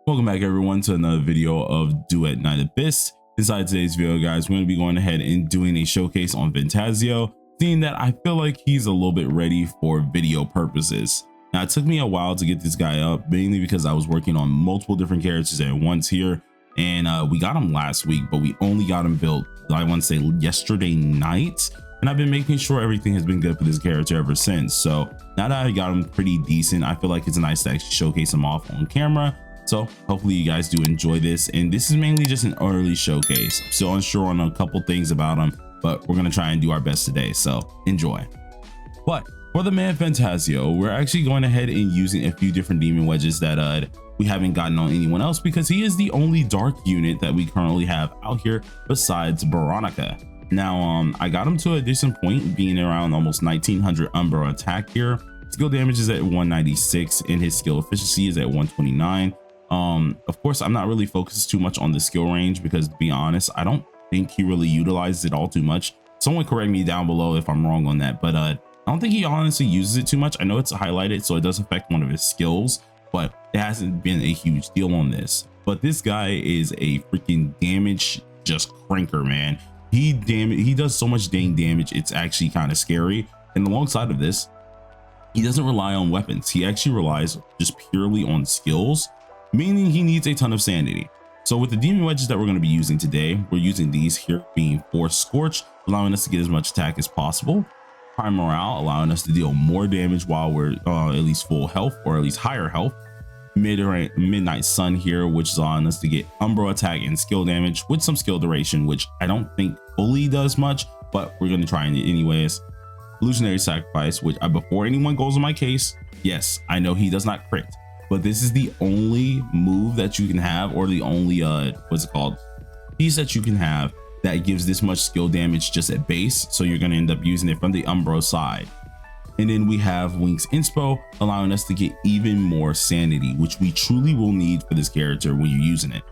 Welcome back everyone to another video of Duet Night Abyss. Inside today's video, guys, we're going to be going ahead and doing a showcase on Phantasio, seeing that I feel like he's a little bit ready for video purposes. Now, it took me a while to get this guy up, mainly because I was working on multiple different characters at once here, and we got him last week, but we only got him built, I want to say, yesterday night. And I've been making sure everything has been good for this character ever since. So now that I got him pretty decent, I feel like it's nice to actually showcase him off on camera. So hopefully you guys do enjoy this, and this is mainly just an early showcase. I'm still unsure on a couple things about him, but we're gonna try and do our best today, so enjoy. But for the man Phantasio, we're actually going ahead and using a few different demon wedges that we haven't gotten on anyone else, because he is the only dark unit that we currently have out here besides Veronica. Now I got him to a decent point, being around almost 1900 Umbra attack here. Skill damage is at 196 and his skill efficiency is at 129. Of course, I'm not really focused too much on the skill range, because to be honest, I don't think he really utilizes it all too much. Someone correct me down below if I'm wrong on that, but I don't think he honestly uses it too much. I know it's highlighted, so it does affect one of his skills, but it hasn't been a huge deal on this. But this guy is a freaking damage just cranker, man. He does so much dang damage, it's actually kind of scary. And alongside of this, he doesn't rely on weapons. He actually relies just purely on skills, meaning he needs a ton of sanity. So with the demon wedges that we're going to be using today, we're using these here, being Force Scorch, allowing us to get as much attack as possible. Prime Morale, allowing us to deal more damage while we're at least full health, or at least higher health. Midnight Sun here, which is allowing us to get Umbra attack and skill damage with some skill duration, which I don't think fully does much, but we're going to try it anyways. Illusionary Sacrifice, which before anyone goes on my case, yes, I know he does not crit, but this is the only move that you can have, or the only what's it called, piece that you can have that gives this much skill damage just at base. So you're going to end up using it from the Umbra side. And then we have Wings Inspo, allowing us to get even more sanity, which we truly will need for this character when you're using it.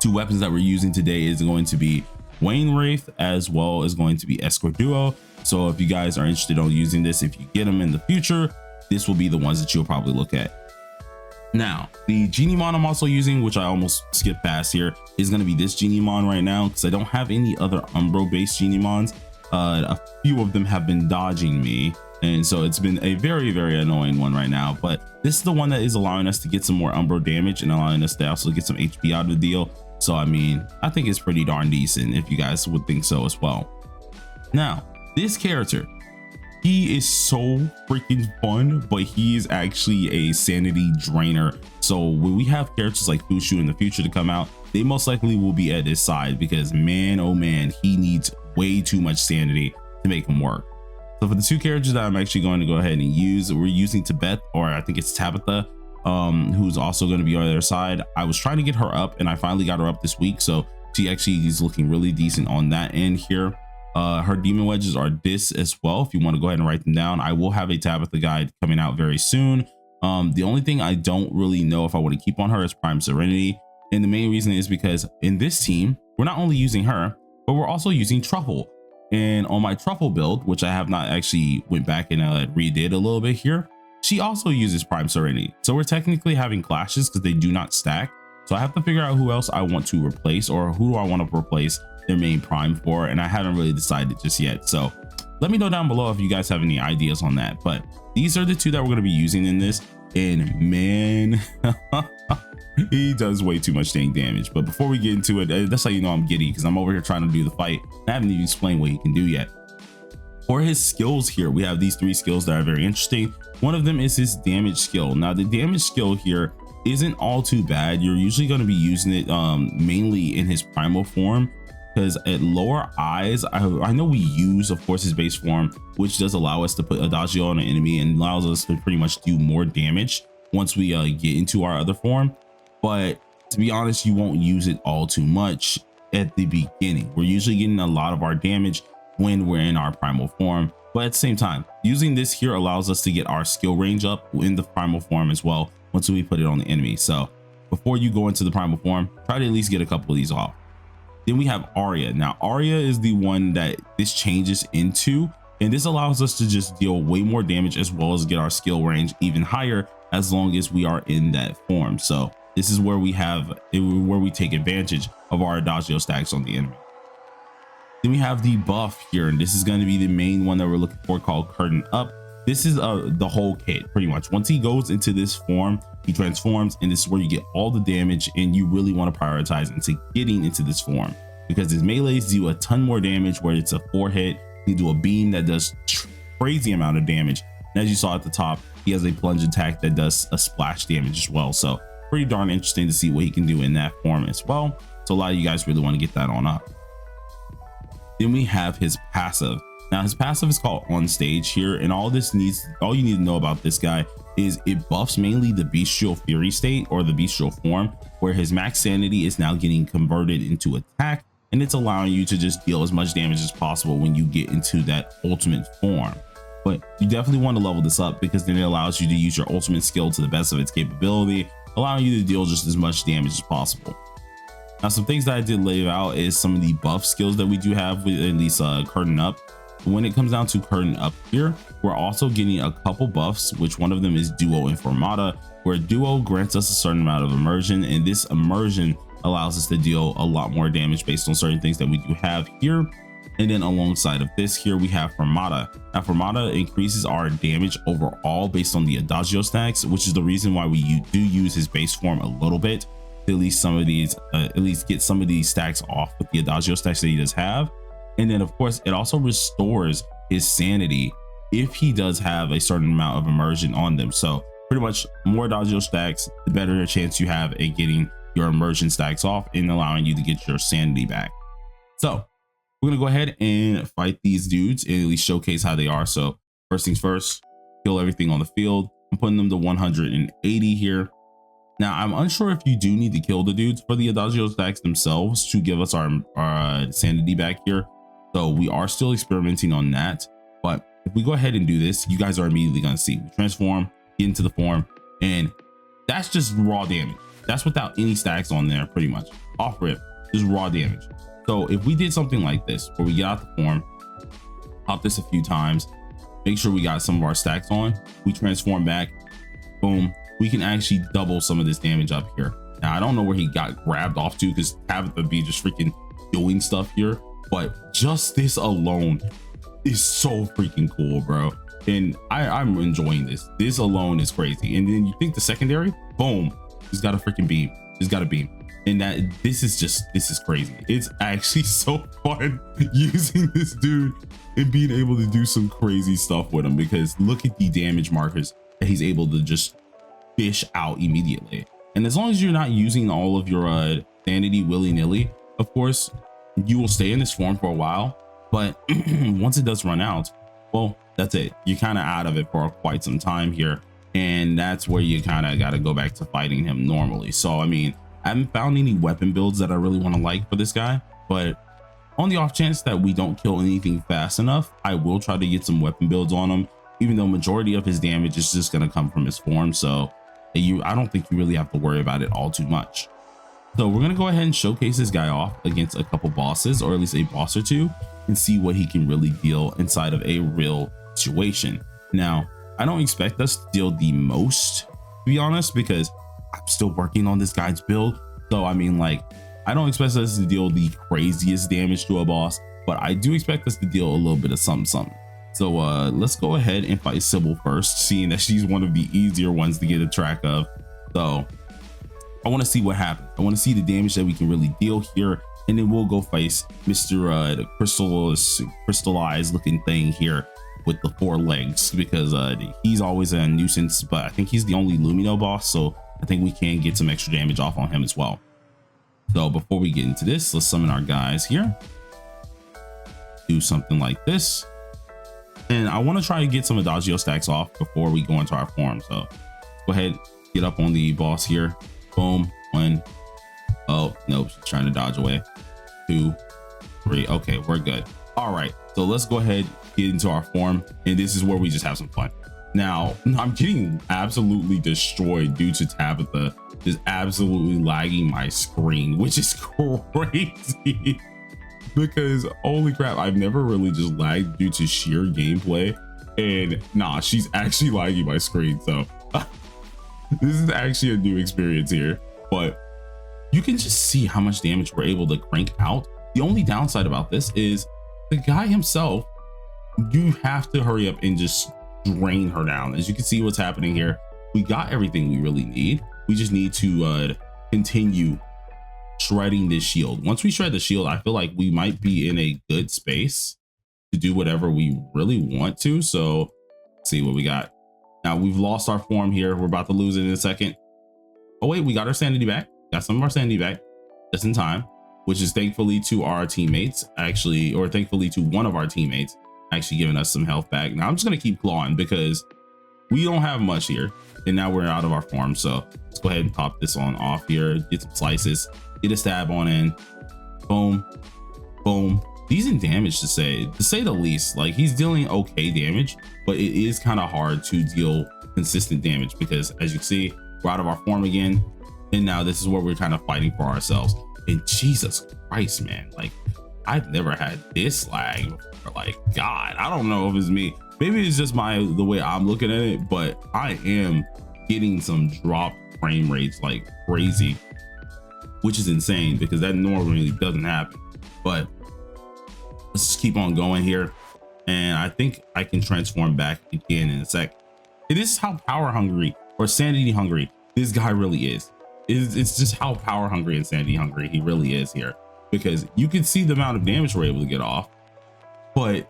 Two weapons that we're using today is going to be Wayne Wraith, as well as going to be Escort Duo. So if you guys are interested on using this, if you get them in the future, this will be the ones that you'll probably look at. Now, the Geniemon I'm also using, which I almost skipped past here, is going to be this Geniemon right now, because I don't have any other Umbro based Geniemons. A few of them have been dodging me, and so it's been a very annoying one right now. But this is the one that is allowing us to get some more Umbro damage and allowing us to also get some HP out of the deal. So I mean, I think it's pretty darn decent, if you guys would think so as well. Now, this character, he is so freaking fun, but he is actually a sanity drainer. So when we have characters like Fushu in the future to come out, they most likely will be at his side, because man, oh man, he needs way too much sanity to make him work. So for the two characters that I'm actually going to go ahead and use, we're using Tibet, or I think it's Tabitha, who's also going to be on their side. I was trying to get her up, and I finally got her up this week, so she actually is looking really decent on that end here. Her demon wedges are this as well, if you want to go ahead and write them down. I will have a Tabitha guide coming out very soon. The only thing I don't really know if I want to keep on her is Prime Serenity, and the main reason is because in this team, we're not only using her, but we're also using Truffle. And on my Truffle build, which I have not actually went back and redid a little bit here, she also uses Prime Serenity. So we're technically having clashes because they do not stack. So I have to figure out who else I want to replace, or who do I want to replace their main Prime for, and I haven't really decided just yet. So let me know down below if you guys have any ideas on that. But these are the two that we're going to be using in this, and man, he does way too much dang damage. But before we get into it, that's how you know I'm giddy, because I'm over here trying to do the fight. I haven't even explained what he can do yet. For his skills here, we have these three skills that are very interesting. One of them is his damage skill. Now the damage skill here isn't all too bad. You're usually going to be using it mainly in his primal form, because at lower eyes, I know we use, of course, his base form, which does allow us to put Adagio on an enemy and allows us to pretty much do more damage once we get into our other form. But to be honest, you won't use it all too much at the beginning. We're usually getting a lot of our damage when we're in our primal form, but at the same time, using this here allows us to get our skill range up in the primal form as well once we put it on the enemy. So before you go into the primal form, try to at least get a couple of these off. Then we have Arya. Now Arya is the one that this changes into, and this allows us to just deal way more damage as well as get our skill range even higher, as long as we are in that form. So this is where we take advantage of our adagio stacks on the enemy. Then we have the buff here, and this is going to be the main one that we're looking for, called Curtain Up. This is the whole kit pretty much. Once he goes into this form, he transforms, and this is where you get all the damage, and you really want to prioritize into getting into this form, because his melees do a ton more damage, where it's a 4-hit. You do a beam that does crazy amount of damage, and as you saw at the top, he has a plunge attack that does a splash damage as well. So pretty darn interesting to see what he can do in that form as well. So a lot of you guys really want to get that on up. Then we have his passive. Now his passive is called On Stage here, and all you need to know about this guy is it buffs mainly the bestial fury state, or the bestial form, where his max sanity is now getting converted into attack, and it's allowing you to just deal as much damage as possible when you get into that ultimate form. But you definitely want to level this up, because then it allows you to use your ultimate skill to the best of its capability, allowing you to deal just as much damage as possible. Now, some things that I did lay out is some of the buff skills that we do have with at least Curtain Up. When it comes down to Curtain Up here, we're also getting a couple buffs, which one of them is Duo and Formata, where Duo grants us a certain amount of immersion, and this immersion allows us to deal a lot more damage based on certain things that we do have here. And then alongside of this here, we have Formata. Now Formata increases our damage overall based on the adagio stacks, which is the reason why we do use his base form a little bit, to at least get some of these stacks off with the adagio stacks that he does have. And then of course it also restores his sanity if he does have a certain amount of immersion on them. So pretty much more adagio stacks, the better chance you have at getting your immersion stacks off and allowing you to get your sanity back. So we're gonna go ahead and fight these dudes and at least showcase how they are. So first things first, kill everything on the field. I'm putting them to 180 here. Now I'm unsure if you do need to kill the dudes for the adagio stacks themselves to give us our sanity back here. So we are still experimenting on that. But if we go ahead and do this, you guys are immediately gonna see we transform, get into the form, and that's just raw damage. That's without any stacks on there, pretty much off rip, just raw damage. So if we did something like this, where we get out the form, pop this a few times, make sure we got some of our stacks on, we transform back, boom, we can actually double some of this damage up here. Now I don't know where he got grabbed off to, because Tabitha be just freaking doing stuff here, but just this alone is so freaking cool, bro. And I'm enjoying this. This alone is crazy. And then you think the secondary, boom, he's got a freaking beam. He's got a beam. And that this is crazy. It's actually so fun using this dude and being able to do some crazy stuff with him, because look at the damage markers that he's able to just dish out immediately. And as long as you're not using all of your sanity willy-nilly, of course you will stay in this form for a while, but once it does run out, well, that's it. You're kind of out of it for quite some time here, and that's where you kind of got to go back to fighting him normally. So I mean, I haven't found any weapon builds that I really want to like for this guy, but on the off chance that we don't kill anything fast enough, I will try to get some weapon builds on him, even though majority of his damage is just going to come from his form. So I don't think you really have to worry about it all too much. So we're going to go ahead and showcase this guy off against a couple bosses, or at least a boss or two, and see what he can really deal inside of a real situation. Now, I don't expect us to deal the most, to be honest, because I'm still working on this guy's build. So I mean, like, I don't expect us to deal the craziest damage to a boss, but I do expect us to deal a little bit of something. So let's go ahead and fight Sibylle first, seeing that she's one of the easier ones to get a track of. So I want to see what happens. I want to see the damage that we can really deal here, and then we'll go face Mr. The crystallized looking thing here with the 4 legs, because he's always a nuisance, but I think he's the only Lumino boss, so I think we can get some extra damage off on him as well. So before we get into this, let's summon our guys here. Do something like this. And I want to try to get some adagio stacks off before we go into our form. So go ahead, get up on the boss here. Boom. 1. Oh, nope. She's trying to dodge away. 2, 3. Okay, we're good. All right. So let's go ahead, get into our form. And this is where we just have some fun. Now, I'm getting absolutely destroyed due to Tabitha just absolutely lagging my screen, which is crazy. Because holy crap, I've never really just lagged due to sheer gameplay, and nah, she's actually lagging my screen. So this is actually a new experience here. but you can just see how much damage we're able to crank out. The only downside about this is the guy himself, you have to hurry up and just drain her down. As you can see what's happening here, we got everything we really need. We just need to continue shredding this shield. Once we shred the shield, I feel like we might be in a good space to do whatever we really want to. So let's see what we got. Now we've lost our form here. We're about to lose it in a second. Oh wait, we got our sanity back. Got some of our sanity back just in time, which is thankfully to our teammates actually, or thankfully to one of our teammates actually giving us some health back. Now I'm just gonna keep clawing because we don't have much here, and now we're out of our form. So let's go ahead and pop this on off here, get some slices, get a stab on in. Boom, boom. Decent damage to say the least. Like, he's dealing okay damage, but it is kind of hard to deal consistent damage because, as you can see, we're out of our form again, and now this is where we're kind of fighting for ourselves. And Jesus Christ, man, like, I've never had this lag before. Like, God, I don't know if it's me. Maybe it's just the way I'm looking at it, but I am getting some dropped frame rates like crazy, which is insane because that normally doesn't happen. But let's just keep on going here, and I think I can transform back again in a sec. It is how power hungry or sanity hungry this guy really is. It's just how power hungry and sanity hungry he really is here, because you can see the amount of damage we're able to get off, but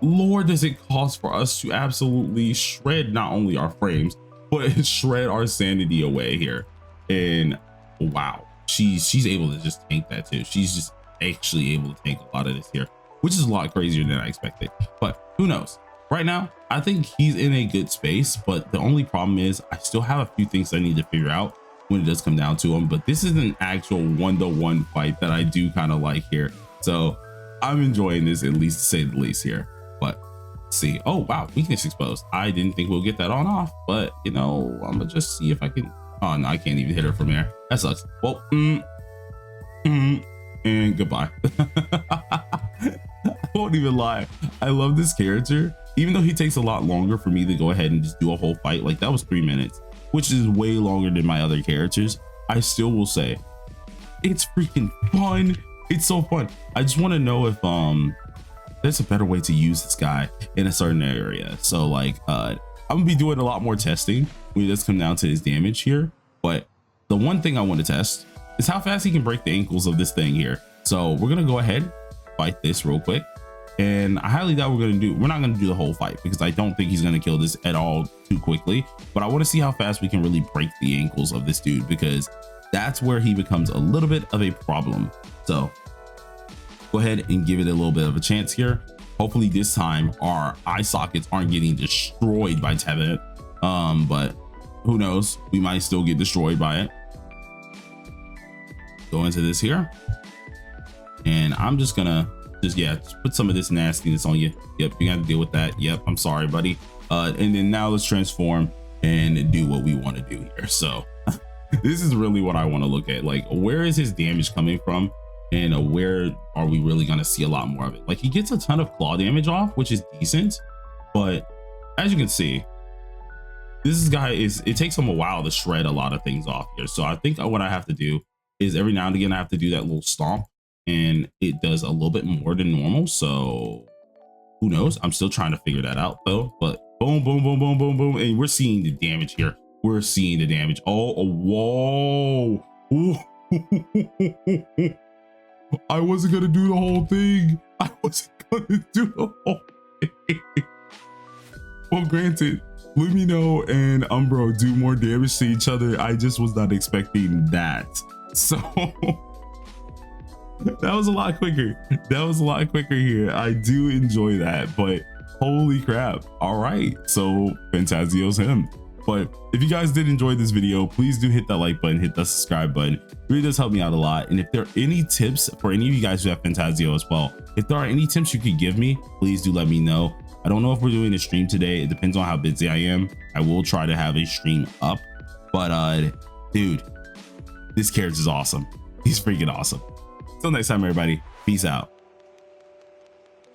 Lord, does it cost for us to absolutely shred not only our frames, but shred our sanity away here. And wow, she's able to just tank that too. She's just actually able to tank a lot of this here, which is a lot crazier than I expected. But who knows? Right now, I think he's in a good space, but the only problem is I still have a few things I need to figure out when it does come down to him. But this is an actual one-to-one fight that I do kind of like here. So I'm enjoying this, at least to say the least here. But let's see. Oh, wow, weakness exposed. I didn't think we'll get that on off, but you know, I'm gonna just see if I can. Oh no, I can't even hit her from there. That sucks. Well, and goodbye. I won't even lie. I love this character, even though he takes a lot longer for me to go ahead and just do a whole fight. Like, that was 3 minutes, which is way longer than my other characters. I still will say it's freaking fun. It's so fun. I just want to know if there's a better way to use this guy in a certain area. So like I'm gonna be doing a lot more testing when it does come down to his damage here. But the one thing I want to test is how fast he can break the ankles of this thing here. So we're gonna go ahead, fight this real quick, and I highly doubt we're not gonna do the whole fight because I don't think he's gonna kill this at all too quickly. But I want to see how fast we can really break the ankles of this dude, because that's where he becomes a little bit of a problem. So go ahead and give it a little bit of a chance here. Hopefully this time our eye sockets aren't getting destroyed by Tebet, but who knows, we might still get destroyed by it. Go into this here, and I'm just gonna just put some of this nastiness on you. Yep, you got to deal with that. Yep, I'm sorry, buddy. And then now let's transform and do what we want to do here. So this is really what I want to look at. Like, where is his damage coming from, and where are we really going to see a lot more of it? Like, he gets a ton of claw damage off, which is decent, but as you can see, this guy it takes him a while to shred a lot of things off here. So I think what I have to do is every now and again I have to do that little stomp, and it does a little bit more than normal. So who knows? I'm still trying to figure that out though. But boom, boom, boom, boom, boom, boom, and we're seeing the damage here. We're seeing the damage. Oh, whoa. I wasn't gonna do the whole thing. I wasn't gonna do the whole thing. Well, granted, Lumino and Umbro do more damage to each other. I just was not expecting that. So that was a lot quicker. That was a lot quicker here. I do enjoy that, but holy crap. All right, so Phantasio's him. But if you guys did enjoy this video, please do hit that like button, hit that subscribe button. It really does help me out a lot. And if there are any tips for any of you guys who have Phantasio as well, if there are any tips you could give me, please do let me know. I don't know if we're doing a stream today. It depends on how busy I am. I will try to have a stream up, but dude, this character is awesome. He's freaking awesome. Till next time, everybody, peace out.